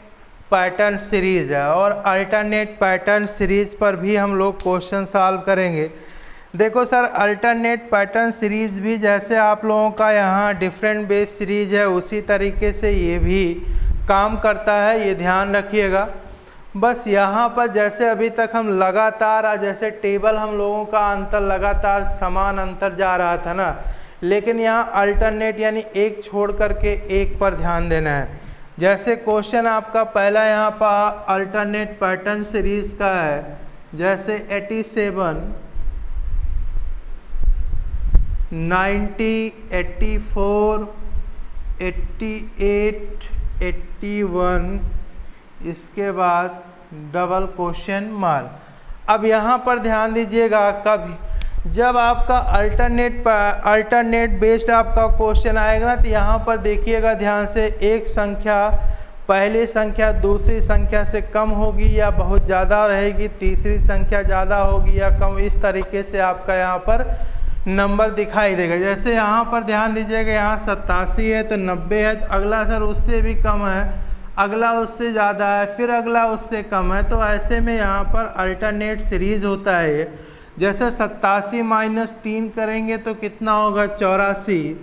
पैटर्न सीरीज है। और अल्टरनेट पैटर्न सीरीज पर भी हम लोग क्वेश्चन सॉल्व करेंगे। देखो सर, अल्टरनेट पैटर्न सीरीज भी जैसे आप लोगों का यहाँ डिफरेंट बेस सीरीज है उसी तरीके से ये भी काम करता है, ये ध्यान रखिएगा। बस यहाँ पर जैसे अभी तक हम लगातार जैसे टेबल हम लोगों का अंतर लगातार समान अंतर जा रहा था ना, लेकिन यहाँ अल्टरनेट यानी एक छोड़ करके एक पर ध्यान देना है। जैसे क्वेश्चन आपका पहला यहाँ पर अल्टरनेट पैटर्न सीरीज का है, जैसे 87, 90, 84, 88, 81, इसके बाद डबल क्वेश्चन मार्क। अब यहाँ पर ध्यान दीजिएगा, कभी जब आपका अल्टरनेट बेस्ड आपका क्वेश्चन आएगा ना तो यहाँ पर देखिएगा ध्यान से, एक संख्या पहली संख्या दूसरी संख्या से कम होगी या बहुत ज़्यादा रहेगी, तीसरी संख्या ज़्यादा होगी या कम, इस तरीके से आपका यहाँ पर नंबर दिखाई देगा। जैसे यहाँ पर ध्यान दीजिएगा, यहाँ 87 है तो 90 है, तो अगला सर उससे भी कम है, अगला उससे ज़्यादा है, फिर अगला उससे कम है। तो ऐसे में यहाँ पर अल्टरनेट सीरीज होता है। जैसे 87 माइनस 3 करेंगे तो कितना होगा? 84,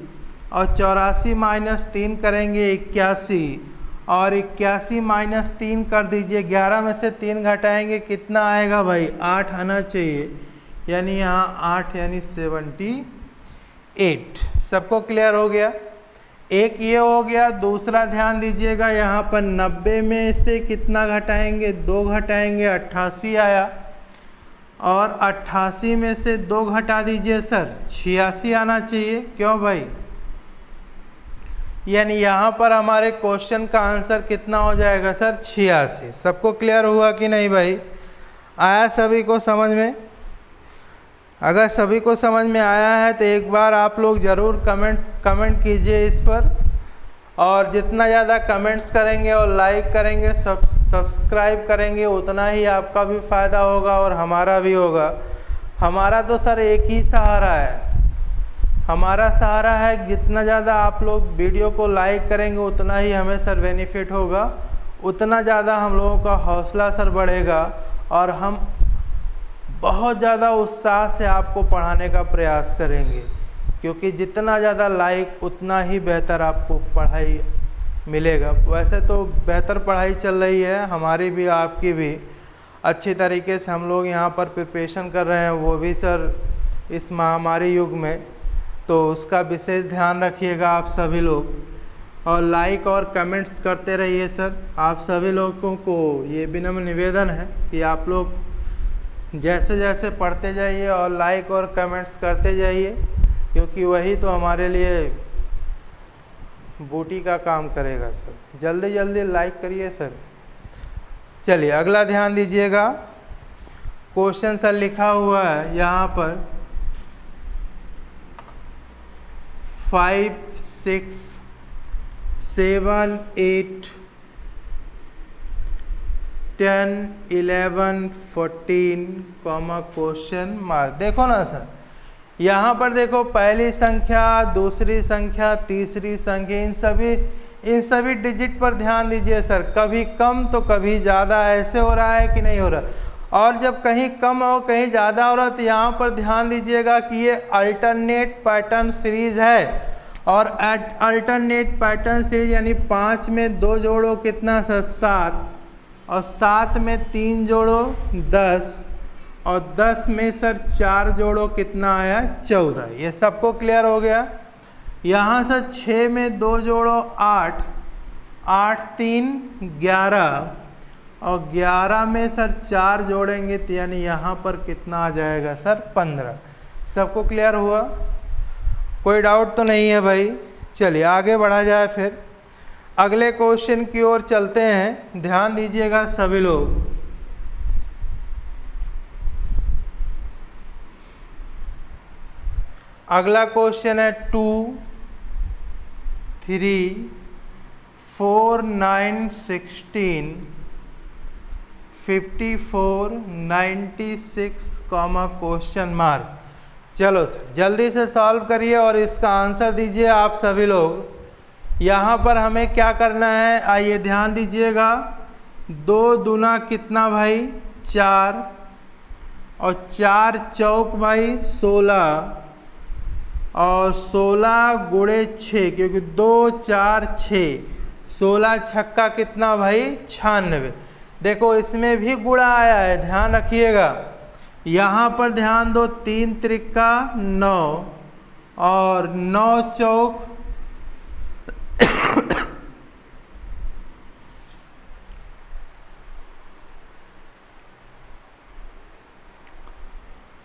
और 84 माइनस 3 करेंगे 81, और 81 माइनस 3 कर दीजिए, 11 में से 3 घटाएंगे कितना आएगा भाई? 8 आना चाहिए, यानी यहाँ 8 यानी 78। सबको क्लियर हो गया? एक ये हो गया। दूसरा ध्यान दीजिएगा, यहाँ पर 90 में से कितना घटाएंगे? 2 घटाएंगे, 88 आया, और 88 में से 2 घटा दीजिए सर, 86 आना चाहिए। क्यों भाई? यानी यहाँ पर हमारे क्वेश्चन का आंसर कितना हो जाएगा सर? 86। सबको क्लियर हुआ कि नहीं भाई? आया सभी को समझ में? अगर सभी को समझ में आया है तो एक बार आप लोग ज़रूर कमेंट कीजिए इस पर, और जितना ज़्यादा कमेंट्स करेंगे और लाइक करेंगे, सब्सक्राइब करेंगे, उतना ही आपका भी फ़ायदा होगा और हमारा भी होगा। हमारा तो सर एक ही सहारा है, हमारा सहारा है जितना ज़्यादा आप लोग वीडियो को लाइक करेंगे उतना ही हमें सर बेनिफिट होगा, उतना ज़्यादा हम लोगों का हौसला सर बढ़ेगा, और हम बहुत ज़्यादा उत्साह से आपको पढ़ाने का प्रयास करेंगे। क्योंकि जितना ज़्यादा लाइक उतना ही बेहतर आपको पढ़ाई मिलेगा। वैसे तो बेहतर पढ़ाई चल रही है हमारी भी आपकी भी, अच्छी तरीके से हम लोग यहाँ पर प्रिपरेशन कर रहे हैं, वो भी सर इस महामारी युग में, तो उसका विशेष ध्यान रखिएगा आप सभी लोग, और लाइक और कमेंट्स करते रहिए सर। आप सभी लोगों को ये विनम्र निवेदन है कि आप लोग जैसे जैसे पढ़ते जाइए और लाइक और कमेंट्स करते जाइए, क्योंकि वही तो हमारे लिए बूटी का काम करेगा सर। जल्दी जल्दी लाइक करिए सर। चलिए अगला ध्यान दीजिएगा, क्वेश्चन सर लिखा हुआ है यहाँ पर 5, 6, 7, 8, 10, 11, 14 क्वेश्चन मार्क। देखो ना सर, यहाँ पर देखो पहली संख्या, दूसरी संख्या, तीसरी संख्या, इन सभी डिजिट पर ध्यान दीजिए सर। कभी कम तो कभी ज़्यादा, ऐसे हो रहा है कि नहीं हो रहा। और जब कहीं कम हो कहीं ज़्यादा हो रहा तो यहाँ पर ध्यान दीजिएगा कि ये अल्टरनेट पैटर्न सीरीज है। और अल्टरनेट पैटर्न सीरीज यानी 5 में 2 जोड़ो कितना सर 7, और 7 में 3 जोड़ो 10, और 10 में सर 4 जोड़ो कितना आया 14। ये सबको क्लियर हो गया। यहाँ से 6 में 2 जोड़ो 8, 8 3 11, और 11 में सर 4 जोड़ेंगे तो यानी यहाँ पर कितना आ जाएगा सर 15। सबको क्लियर हुआ? कोई डाउट तो नहीं है भाई? चलिए आगे बढ़ा जाए, फिर अगले क्वेश्चन की ओर चलते हैं। ध्यान दीजिएगा सभी लोग। अगला क्वेश्चन है 2, 3, 4, 9, 16, 54, 96 क्वेश्चन मार्क। चलो सर जल्दी से सॉल्व करिए और इसका आंसर दीजिए आप सभी लोग। यहाँ पर हमें क्या करना है, आइए ध्यान दीजिएगा। 2 दूना कितना भाई 4, और 4 चौक भाई 16, और 16 गुणे 6, क्योंकि 2 4 6, 16 छक्का कितना भाई 96। देखो इसमें भी गुणा आया है, ध्यान रखिएगा। यहाँ पर ध्यान दो, 3 त्रिका 9, और 9 चौक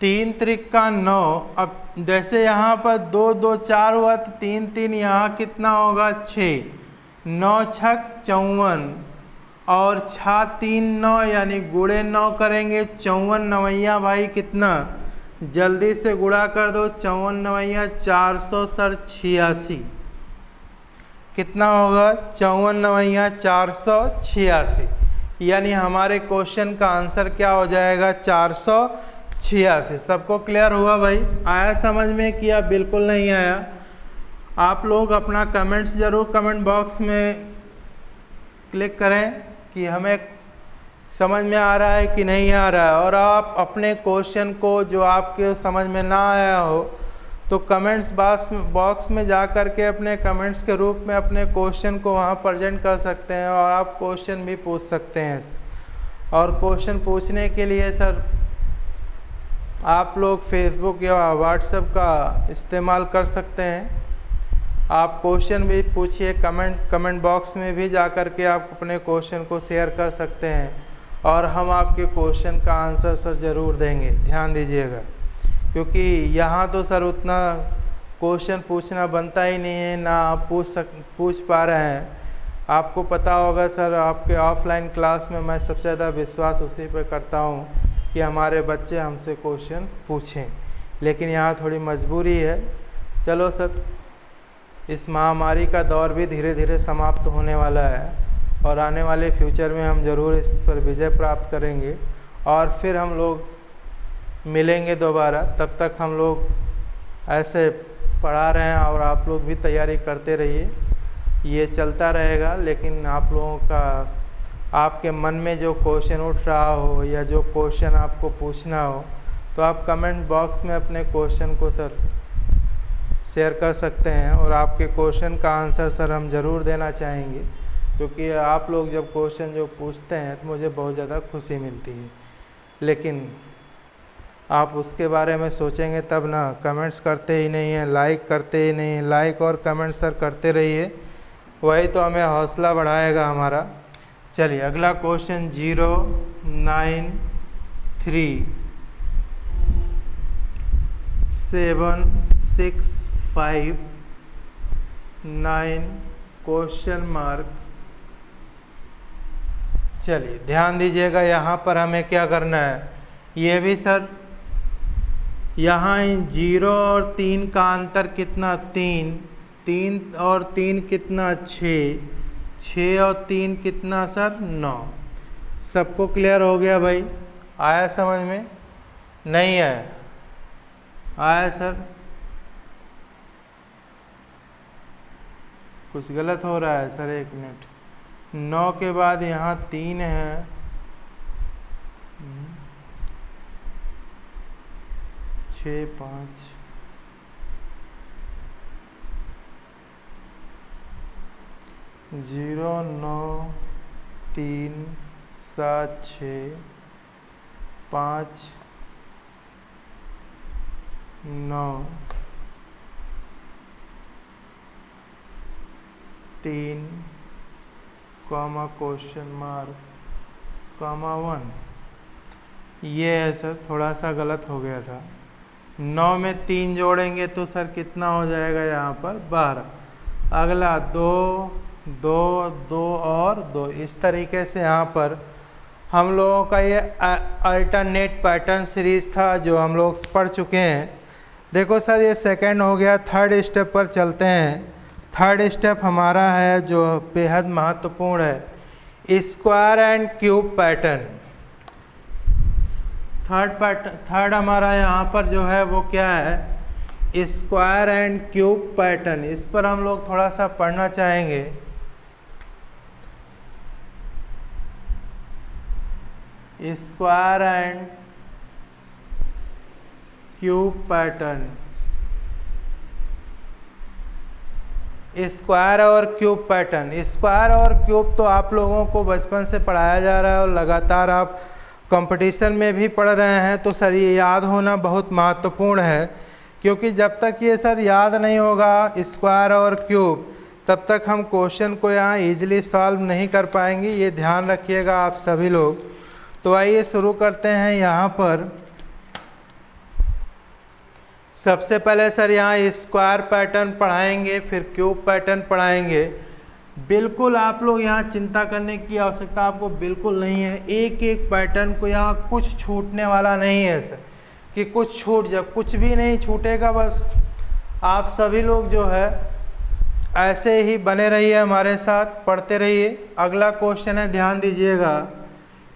3 त्रिका 9। अब जैसे यहाँ पर 2 2 4 हुआ तो 3 3 यहाँ कितना होगा 6, 9 छक 54, और 6 3 9 यानी गुणे 9 करेंगे 54 नवैया भाई कितना, जल्दी से गुणा कर दो। 54 नवैया 400 सर 86, कितना होगा 54 नवैया 486, यानी हमारे क्वेश्चन का आंसर क्या हो जाएगा 486। सबको क्लियर हुआ भाई? आया समझ में कि या बिल्कुल नहीं आया? आप लोग अपना कमेंट्स ज़रूर कमेंट बॉक्स में क्लिक करें कि हमें समझ में आ रहा है कि नहीं आ रहा है। और आप अपने क्वेश्चन को जो आपके समझ में ना आया हो तो कमेंट्स बॉक्स में जा कर के अपने कमेंट्स के रूप में अपने क्वेश्चन को वहाँ प्रेजेंट कर सकते हैं, और आप क्वेश्चन भी पूछ सकते हैं। और क्वेश्चन पूछने के लिए सर आप लोग फेसबुक या व्हाट्सएप का इस्तेमाल कर सकते हैं। आप क्वेश्चन भी पूछिए, कमेंट बॉक्स में भी जा कर के आप अपने क्वेश्चन को शेयर कर सकते हैं, और हम आपके क्वेश्चन का आंसर सर ज़रूर देंगे। ध्यान दीजिएगा, क्योंकि यहाँ तो सर उतना क्वेश्चन पूछना बनता ही नहीं है, ना आप पूछ पा रहे हैं। आपको पता होगा सर, आपके ऑफलाइन क्लास में मैं सबसे ज़्यादा विश्वास उसी पे करता हूँ कि हमारे बच्चे हमसे क्वेश्चन पूछें, लेकिन यहाँ थोड़ी मजबूरी है। चलो सर, इस महामारी का दौर भी धीरे धीरे समाप्त होने वाला है, और आने वाले फ्यूचर में हम ज़रूर इस पर विजय प्राप्त करेंगे, और फिर हम लोग मिलेंगे दोबारा। तब तक हम लोग ऐसे पढ़ा रहे हैं और आप लोग भी तैयारी करते रहिए, ये चलता रहेगा। लेकिन आप लोगों का, आपके मन में जो क्वेश्चन उठ रहा हो या जो क्वेश्चन आपको पूछना हो, तो आप कमेंट बॉक्स में अपने क्वेश्चन को सर शेयर कर सकते हैं और आपके क्वेश्चन का आंसर सर हम ज़रूर देना चाहेंगे, क्योंकि आप लोग जब क्वेश्चन जो पूछते हैं तो मुझे बहुत ज़्यादा खुशी मिलती है। लेकिन आप उसके बारे में सोचेंगे तब ना, कमेंट्स करते ही नहीं हैं, लाइक करते ही नहीं हैं। लाइक और कमेंट सर करते रहिए, वही तो हमें हौसला बढ़ाएगा हमारा। चलिए अगला क्वेश्चन 0937659 क्वेश्चन मार्क। चलिए ध्यान दीजिएगा, यहाँ पर हमें क्या करना है, ये भी सर यहाँ 0 और 3 का अंतर कितना, 3, 3 और 3 कितना 6, 6 और 3 कितना सर 9। सबको क्लियर हो गया भाई? आया समझ में? नहीं है? आया सर? कुछ गलत हो रहा है सर, 1 मिनट। 9 के बाद यहाँ 3 है, 6 5 0 9 3 7 6 5 9 3 कॉमा क्वेश्चन मार्क कॉमा 1। ये है सर, थोड़ा सा गलत हो गया था। 9 में 3 जोड़ेंगे तो सर कितना हो जाएगा यहाँ पर 12। अगला 2 2 2 और 2। इस तरीके से यहाँ पर हम लोगों का ये अल्टरनेट पैटर्न सीरीज़ था जो हम लोग पढ़ चुके हैं। देखो सर ये सेकंड हो गया, थर्ड स्टेप पर चलते हैं। थर्ड स्टेप हमारा है जो बेहद महत्वपूर्ण है, square and cube pattern. Third हमारा यहाँ पर जो है वो क्या है, स्क्वायर एंड क्यूब पैटर्न। इस पर हम लोग थोड़ा सा पढ़ना चाहेंगे। Square and cube pattern. Square और क्यूब पैटर्न, स्क्वायर और क्यूब तो आप लोगों को बचपन से पढ़ाया जा रहा है और लगातार आप कंपटीशन में भी पढ़ रहे हैं, तो सर ये याद होना बहुत महत्वपूर्ण है। क्योंकि जब तक ये सर याद नहीं होगा स्क्वायर और क्यूब, तब तक हम क्वेश्चन को यहाँ इजीली सॉल्व नहीं कर पाएंगे। ये ध्यान रखिएगा आप सभी लोग। तो आइए शुरू करते हैं। यहाँ पर सबसे पहले सर यहाँ स्क्वायर पैटर्न पढ़ाएंगे, फिर क्यूब पैटर्न पढ़ाएंगे। बिल्कुल आप लोग यहाँ चिंता करने की आवश्यकता आपको बिल्कुल नहीं है। एक एक पैटर्न को यहाँ कुछ छूटने वाला नहीं है सर, कि कुछ छूट जाए, कुछ भी नहीं छूटेगा। बस आप सभी लोग जो है ऐसे ही बने रहिए, हमारे साथ पढ़ते रहिए। अगला क्वेश्चन है, ध्यान दीजिएगा,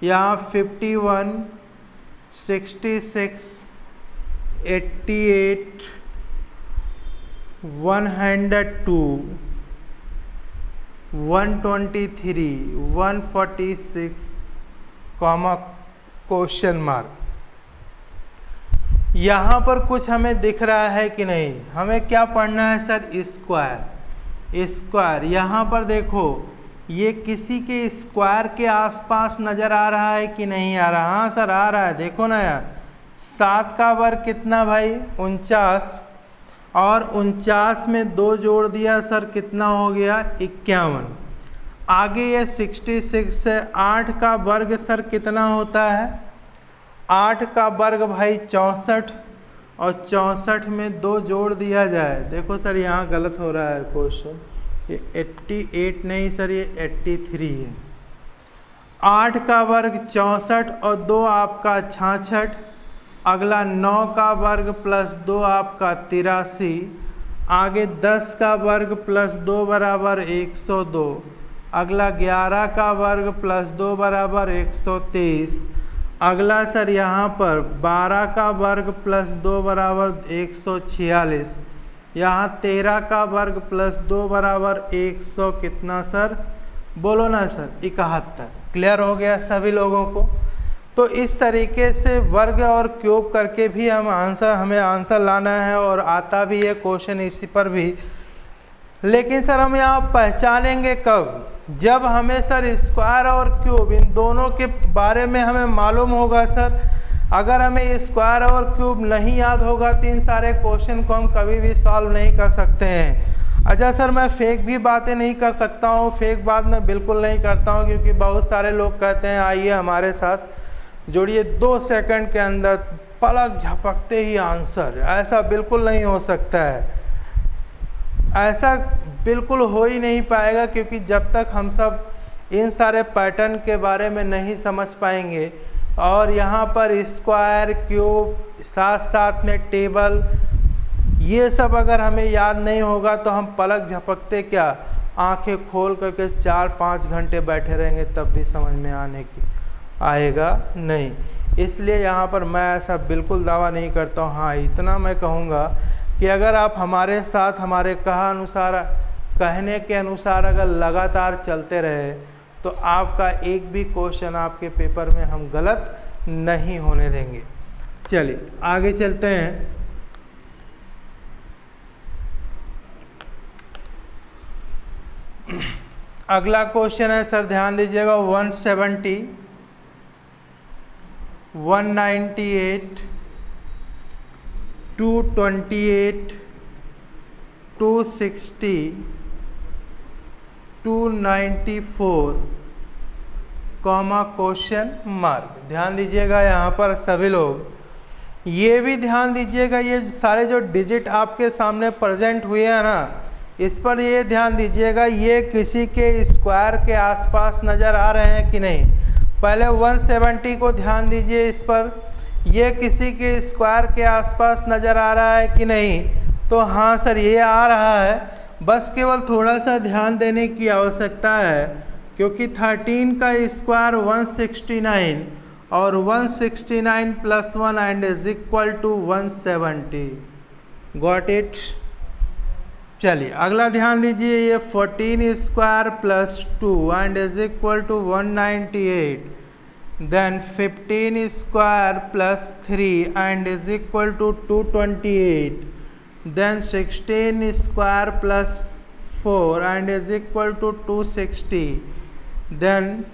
यहाँ 51 66 88 102 123 146 कॉमा क्वेश्चन मार्क। यहाँ पर कुछ हमें दिख रहा है कि नहीं? हमें क्या पढ़ना है सर? स्क्वायर। स्क्वायर यहाँ पर देखो, ये किसी के स्क्वायर के आसपास नज़र आ रहा है कि नहीं आ रहा? हाँ सर आ रहा है। देखो ना यार, 7 का वर्ग कितना भाई? 49, और 49 में 2 जोड़ दिया सर, कितना हो गया? 51। आगे ये 66 से 8 का वर्ग सर कितना होता है? 8 का वर्ग भाई 64, और 64 में 2 जोड़ दिया जाए। देखो सर यहाँ गलत हो रहा है क्वेश्चन, ये 88 नहीं सर, ये 83 है। 8 का वर्ग 64 और 2 आपका 66। अगला 9 का वर्ग प्लस 2 आपका 83। आगे 10 का वर्ग प्लस 2 बराबर 102। अगला 11 का वर्ग प्लस 2 बराबर 123। अगला सर यहाँ पर 12 का वर्ग प्लस 2 बराबर 146। यहाँ 13 का वर्ग प्लस 2 बराबर 100 कितना सर? बोलो ना सर, 71। क्लियर हो गया सभी लोगों को? तो इस तरीके से वर्ग और क्यूब करके भी हमें आंसर लाना है, और आता भी है क्वेश्चन इसी पर भी। लेकिन सर हम यहाँ पहचानेंगे कब? जब हमें सर स्क्वायर और क्यूब इन दोनों के बारे में हमें मालूम होगा सर। अगर हमें स्क्वायर और क्यूब नहीं याद होगा तो इन सारे क्वेश्चन को हम कभी भी सॉल्व नहीं कर सकते हैं। अच्छा सर, मैं फेक भी बातें नहीं कर सकता हूँ? फेक बात मैं बिल्कुल नहीं करता हूँ, क्योंकि बहुत सारे लोग कहते हैं आइए हमारे साथ जोड़िए, 2 सेकंड के अंदर पलक झपकते ही आंसर। ऐसा बिल्कुल नहीं हो सकता है, ऐसा बिल्कुल हो ही नहीं पाएगा, क्योंकि जब तक हम सब इन सारे पैटर्न के बारे में नहीं समझ पाएंगे, और यहाँ पर स्क्वायर क्यूब साथ साथ में टेबल, ये सब अगर हमें याद नहीं होगा तो हम पलक झपकते क्या आंखें खोल करके 4-5 घंटे बैठे रहेंगे, तब भी समझ में आएगा नहीं। इसलिए यहाँ पर मैं ऐसा बिल्कुल दावा नहीं करता हूँ। हाँ, इतना मैं कहूँगा कि अगर आप हमारे साथ हमारे कहने के अनुसार अगर लगातार चलते रहे तो आपका एक भी क्वेश्चन आपके पेपर में हम गलत नहीं होने देंगे। चलिए आगे चलते हैं। अगला क्वेश्चन है सर, ध्यान दीजिएगा, 170, 198, 228, 260, 294, कॉमा क्वेश्चन मार्क। ध्यान दीजिएगा यहाँ पर सभी लोग, ये भी ध्यान दीजिएगा, ये सारे जो डिजिट आपके सामने प्रेजेंट हुए हैं ना, इस पर ये ध्यान दीजिएगा, ये किसी के स्क्वायर के आसपास नज़र आ रहे हैं कि नहीं। पहले 170 को ध्यान दीजिए, इस पर ये किसी के स्क्वायर के आसपास नज़र आ रहा है कि नहीं। तो हाँ सर, ये आ रहा है, बस केवल थोड़ा सा ध्यान देने की आवश्यकता है, क्योंकि 13 का स्क्वायर 169 और 169 + 1 and is equal to 170। Got it? चलिए अगला ध्यान दीजिए, ये 14 square + 2 and is equal to 198, then 15 square + 3 and is equal to 228, then 16 square plus 4 and is equal to 260, then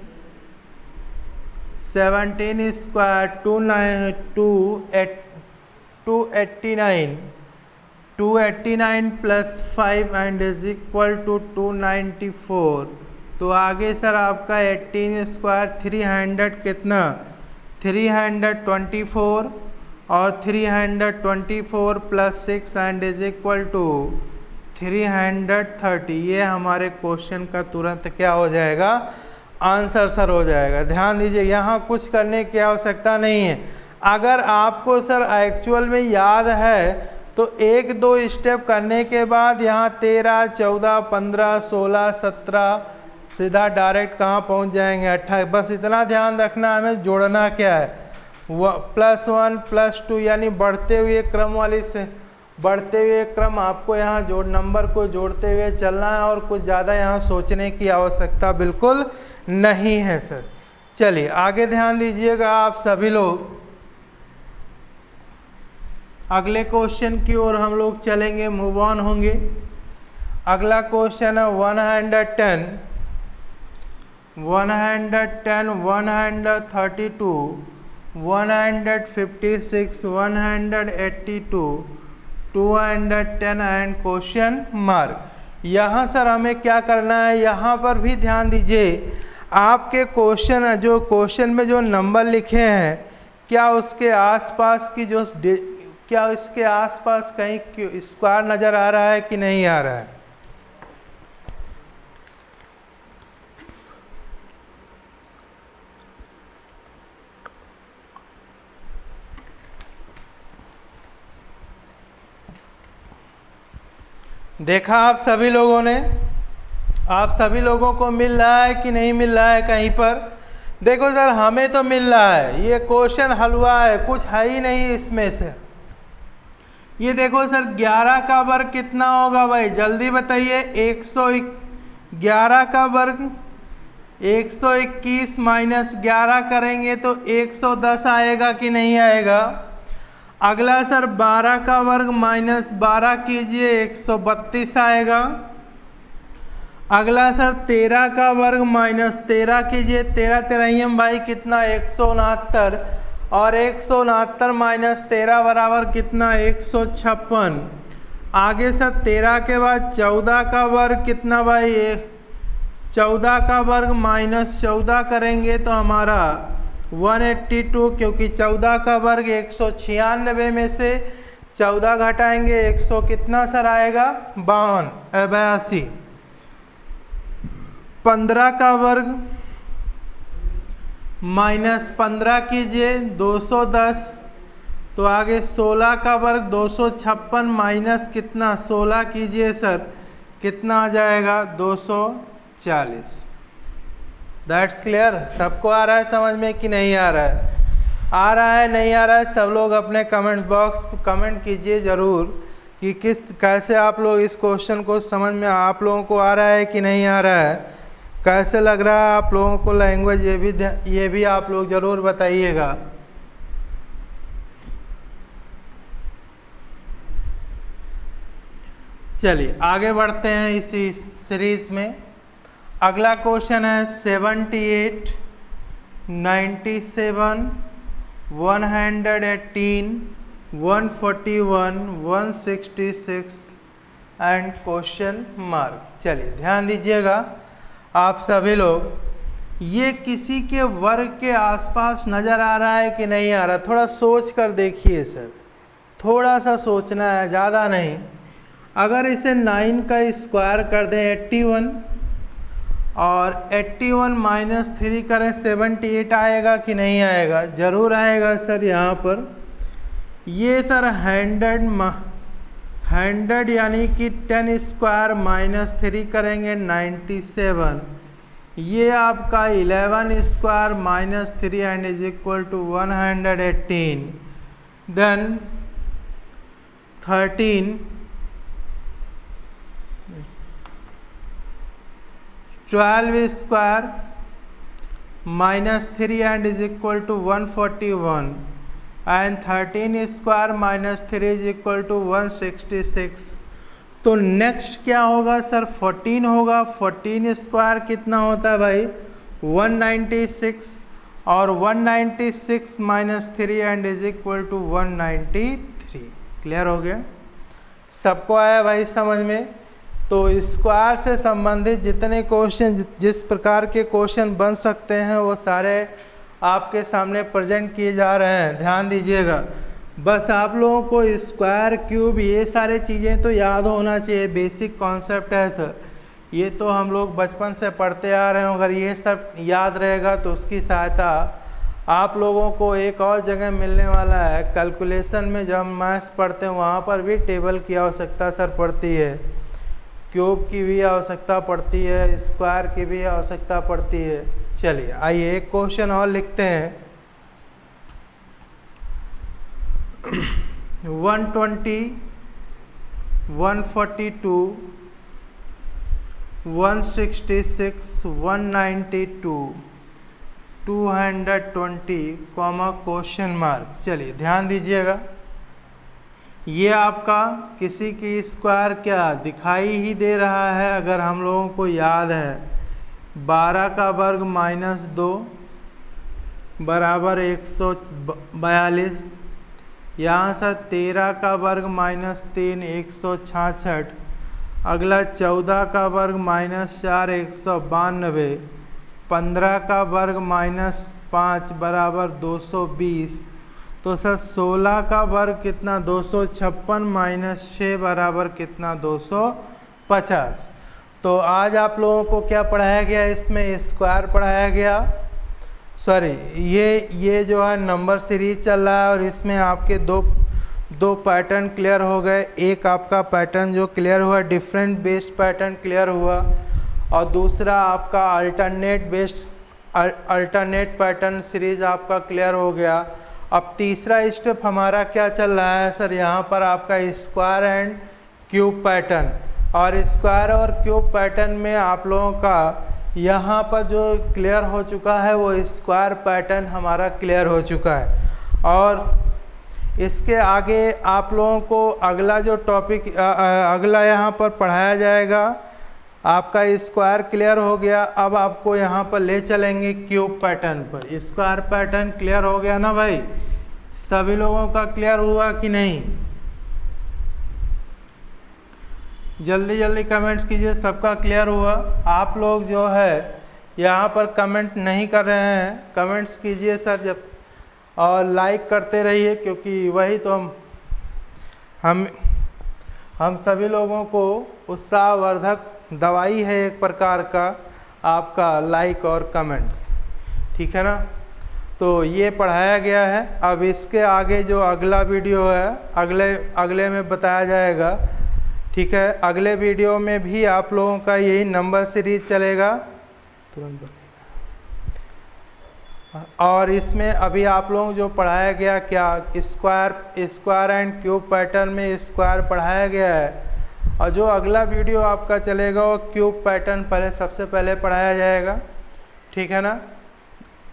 17 square 289 plus 5 and is equal to 294। तो आगे sir आपका 18 square 300 कितना 324 और 324 + 6 एंड इज इक्वल टू 330। ये हमारे question का तुरंत क्या हो जाएगा, आंसर सर हो जाएगा। ध्यान दीजिए, यहाँ कुछ करने की आवश्यकता नहीं है। अगर आपको सर एक्चुअल में याद है तो 1-2 स्टेप करने के बाद यहाँ 13, 14, 15, 16, 17 सीधा डायरेक्ट कहाँ पहुँच जाएंगे 28। बस इतना ध्यान रखना, हमें जोड़ना क्या है, +1 + 2 यानी बढ़ते हुए क्रम वाली से बढ़ते हुए क्रम आपको यहाँ नंबर को जोड़ते हुए चलना है, और कुछ ज़्यादा यहाँ सोचने की आवश्यकता बिल्कुल नहीं है सर। चलिए आगे ध्यान दीजिएगा आप सभी लोग, अगले क्वेश्चन की ओर हम लोग चलेंगे, मूव ऑन होंगे। अगला क्वेश्चन है 110, 132, 156, 182, 210 एंड क्वेश्चन मार्क। यहाँ सर हमें क्या करना है, यहाँ पर भी ध्यान दीजिए, आपके क्वेश्चन में जो नंबर लिखे हैं, क्या उसके आसपास की क्या इसके आसपास कहीं स्क्वायर नज़र आ रहा है कि नहीं आ रहा है। देखा आप सभी लोगों ने, आप सभी लोगों को मिल रहा है कि नहीं मिल रहा है कहीं पर? देखो सर, हमें तो मिल रहा है, ये क्वेश्चन हलवा है, कुछ है ही नहीं इसमें से। ये देखो सर, 11 का वर्ग कितना होगा भाई, जल्दी बताइए। 111 का वर्ग 121 माइनस 11 करेंगे तो 110 आएगा कि नहीं आएगा। अगला सर 12 का वर्ग माइनस 12 कीजिए 132 आएगा। अगला सर 13 का वर्ग माइनस 13 कीजिए, 13 तेरहियम भाई कितना 169, और 169 माइनस 13 बराबर कितना 156। आगे सर 13 के बाद 14 का वर्ग कितना भाई 14 का वर्ग माइनस 14 करेंगे तो हमारा 182, क्योंकि 14 का वर्ग 196 में से 14 घटाएंगे 100 कितना सर आएगा 82। 15 का वर्ग माइनस 15 कीजिए 210, तो आगे 16 का वर्ग 256 माइनस कितना 16 कीजिए सर कितना आ जाएगा 240। That's clear. सबको आ रहा है समझ में कि नहीं आ रहा है? आ रहा है नहीं आ रहा है? सब लोग अपने कमेंट बॉक्स कमेंट कीजिए ज़रूर कि कैसे आप लोग इस क्वेश्चन को समझ में आप लोगों को आ रहा है कि नहीं आ रहा है, कैसे लग रहा है आप लोगों को लैंग्वेज, ये भी आप लोग ज़रूर बताइएगा। चलिए आगे बढ़ते हैं इसी सीरीज में। अगला क्वेश्चन है 78, 97, 118, 141, 166 एंड क्वेश्चन मार्क। चलिए ध्यान दीजिएगा आप सभी लोग, ये किसी के वर्ग के आसपास नज़र आ रहा है कि नहीं आ रहा? थोड़ा सोच कर देखिए सर, थोड़ा सा सोचना है, ज़्यादा नहीं। अगर इसे 9 का स्क्वायर कर दें 81, और 81 माइनस 3 करें 78 आएगा कि नहीं आएगा? ज़रूर आएगा सर। यहाँ पर ये सर 100 यानी कि 10 स्क्वायर माइनस 3 करेंगे 97, ये आपका 11 square minus 3 and is equal to 118। Then 13 12 square minus 3 and is equal to 141 and 13 square minus 3 is equal to 166। तो नेक्स्ट क्या होगा सर? 14 होगा। 14 स्क्वायर कितना होता है भाई 196, और 196 minus 3 and is equal to 193। Clear हो गया? सबको आया भाई समझ में? तो स्क्वायर से संबंधित जितने क्वेश्चन, जिस प्रकार के क्वेश्चन बन सकते हैं वो सारे आपके सामने प्रेजेंट किए जा रहे हैं। ध्यान दीजिएगा, बस आप लोगों को स्क्वायर क्यूब ये सारे चीज़ें तो याद होना चाहिए, बेसिक कॉन्सेप्ट है सर, ये तो हम लोग बचपन से पढ़ते आ रहे हैं। अगर ये सब याद रहेगा तो उसकी सहायता आप लोगों को एक और जगह मिलने वाला है। कैलकुलेशन में जब हम मैथ्स पढ़ते हैं वहाँ पर भी टेबल की आवश्यकता सर पड़ती है, क्यूब की भी आवश्यकता पड़ती है, स्क्वायर की भी आवश्यकता पड़ती है। चलिए आइए एक क्वेश्चन और लिखते हैं। 120, 142, 166, 192, 220, क्वेश्चन मार्क। चलिए ध्यान दीजिएगा, ये आपका किसी की स्क्वायर क्या दिखाई ही दे रहा है। अगर हम लोगों को याद है 12 का वर्ग माइनस 2 बराबर 142, यहाँ से 13 का वर्ग माइनस 3 166, अगला 14 का वर्ग माइनस 4 192, 15 का वर्ग माइनस 5 बराबर 220। तो सर 16 का वर्ग कितना 256 माइनस 6 बराबर कितना 250। तो आज आप लोगों को क्या पढ़ाया गया? इसमें स्क्वायर पढ़ाया गया। सॉरी, ये जो है नंबर सीरीज चल रहा है और इसमें आपके दो पैटर्न क्लियर हो गए। एक आपका पैटर्न जो क्लियर हुआ डिफरेंट बेस्ड पैटर्न क्लियर हुआ, और दूसरा आपका अल्टरनेट पैटर्न सीरीज आपका क्लियर हो गया। अब तीसरा स्टेप हमारा क्या चल रहा है सर? यहाँ पर आपका स्क्वायर एंड क्यूब पैटर्न, और स्क्वायर और क्यूब पैटर्न में आप लोगों का यहाँ पर जो क्लियर हो चुका है वो स्क्वायर पैटर्न हमारा क्लियर हो चुका है। और इसके आगे आप लोगों को अगला जो टॉपिक अगला यहाँ पर पढ़ाया जाएगा। आपका स्क्वायर क्लियर हो गया, अब आपको यहाँ पर ले चलेंगे क्यूब पैटर्न पर। स्क्वायर पैटर्न क्लियर हो गया ना भाई? सभी लोगों का क्लियर हुआ कि नहीं? जल्दी जल्दी कमेंट्स कीजिए, सबका क्लियर हुआ? आप लोग जो है यहाँ पर कमेंट नहीं कर रहे हैं, कमेंट्स कीजिए सर जब, और लाइक करते रहिए, क्योंकि वही तो हम सभी लोगों को उत्साहवर्धक दवाई है एक प्रकार का आपका लाइक और कमेंट्स, ठीक है ना? तो ये पढ़ाया गया है। अब इसके आगे जो अगला वीडियो है अगले में बताया जाएगा, ठीक है? अगले वीडियो में भी आप लोगों का यही नंबर सीरीज चलेगा, तुरंत बनेगा। और इसमें अभी आप लोगों जो पढ़ाया गया क्या, स्क्वायर एंड क्यूब पैटर्न में स्क्वायर पढ़ाया गया है, और जो अगला वीडियो आपका चलेगा वो क्यूब पैटर्न सबसे पहले पढ़ाया जाएगा, ठीक है ना?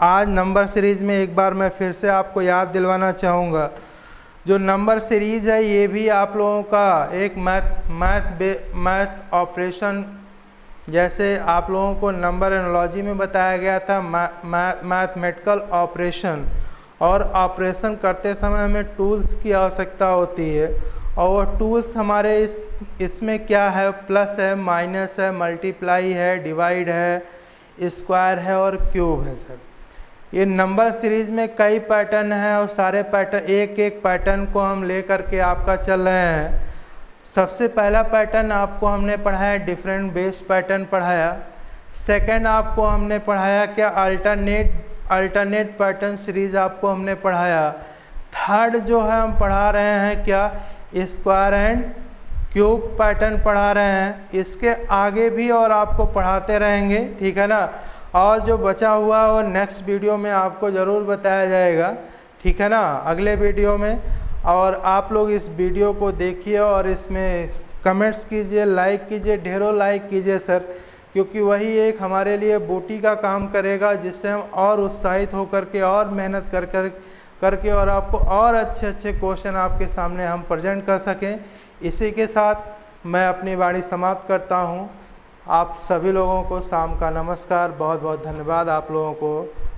आज नंबर सीरीज़ में एक बार मैं फिर से आपको याद दिलवाना चाहूँगा, जो नंबर सीरीज़ है ये भी आप लोगों का एक मैथ ऑपरेशन, जैसे आप लोगों को नंबर एनालॉजी में बताया गया था मैथमेटिकल ऑपरेशन, और ऑपरेशन करते समय हमें टूल्स की आवश्यकता होती है, और वो टूल्स हमारे इसमें क्या है, प्लस है, माइनस है, मल्टीप्लाई है, डिवाइड है, स्क्वायर है और क्यूब है सर। ये नंबर सीरीज़ में कई पैटर्न हैं, और सारे पैटर्न एक एक पैटर्न को हम ले करके आपका चल रहे हैं। सबसे पहला पैटर्न आपको हमने पढ़ाया डिफरेंट बेस पैटर्न पढ़ाया। सेकंड आपको हमने पढ़ाया क्या, अल्टरनेट पैटर्न सीरीज़ आपको हमने पढ़ाया। थर्ड जो है हम पढ़ा रहे हैं क्या, स्क्वायर एंड क्यूब पैटर्न पढ़ा रहे हैं। इसके आगे भी और आपको पढ़ाते रहेंगे, ठीक है ना? और जो बचा हुआ वो नेक्स्ट वीडियो में आपको ज़रूर बताया जाएगा, ठीक है ना, अगले वीडियो में। और आप लोग इस वीडियो को देखिए और इसमें कमेंट्स कीजिए, लाइक कीजिए, ढेरों लाइक कीजिए सर, क्योंकि वही एक हमारे लिए बूटी का काम करेगा, जिससे हम और उत्साहित होकर के और मेहनत करके और आपको और अच्छे अच्छे क्वेश्चन आपके सामने हम प्रेजेंट कर सकें। इसी के साथ मैं अपनी वाणी समाप्त करता हूँ। आप सभी लोगों को शाम का नमस्कार, बहुत बहुत धन्यवाद आप लोगों को।